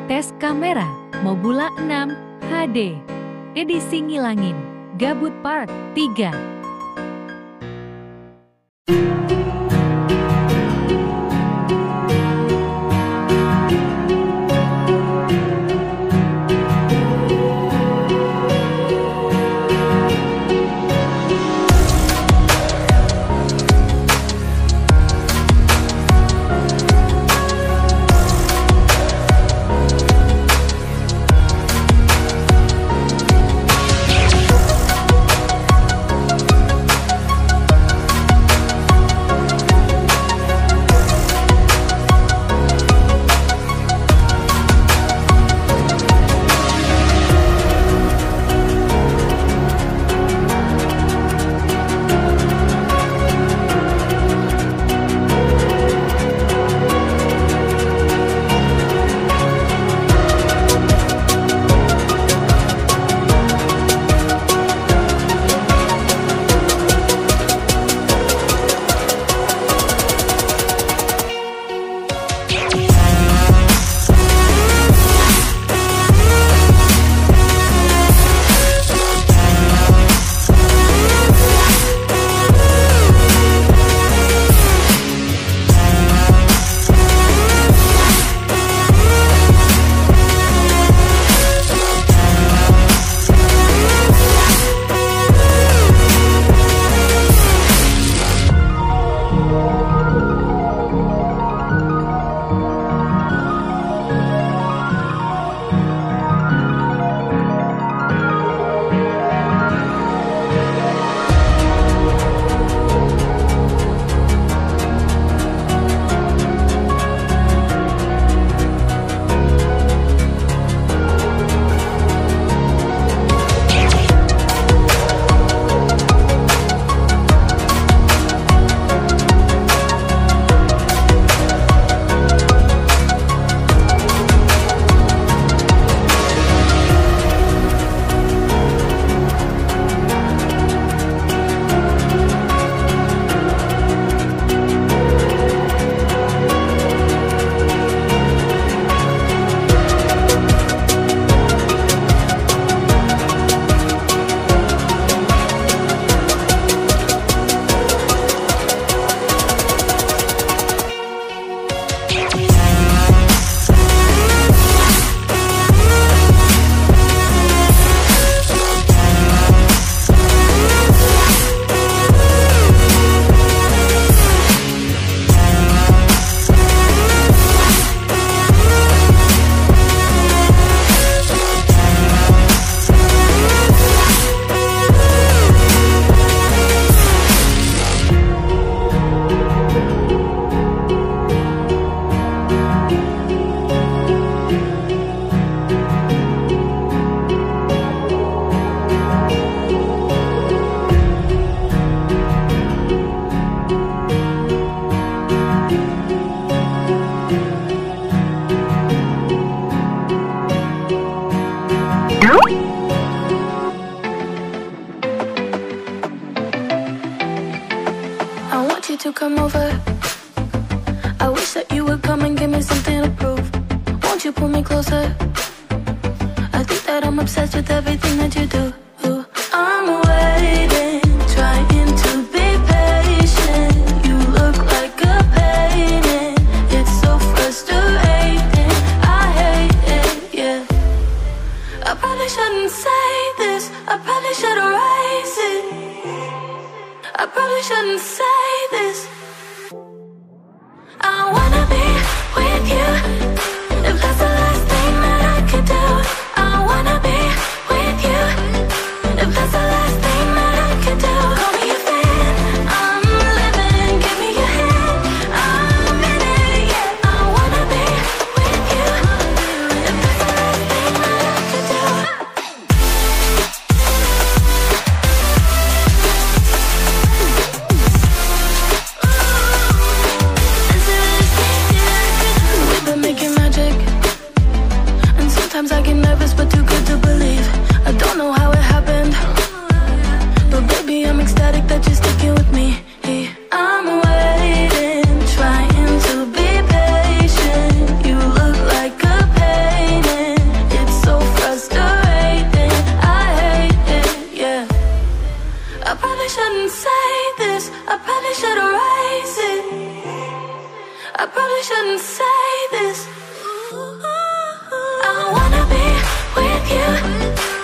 Tes kamera Mobula 6 HD edisi ngilangin gabut part 3. I want you to come over. I wish that you would come and give me something to prove. Won't you pull me closer? I think that I'm obsessed with everything that you do. I'm waiting, trying to be patient. You look like a painting. It's so frustrating. I hate it, yeah. I probably shouldn't say this. I probably should erase it. I probably shouldn't say this. I wanna be with you. If that's the last thing that I could do, I wanna be with you. If that's the last thing that I could do, call me a fan. I'm living, give me your hand. I'm in it, yeah. I wanna be with you. If that's the last thing that I could do. I probably should erase it. I probably shouldn't say this. I wanna be with you.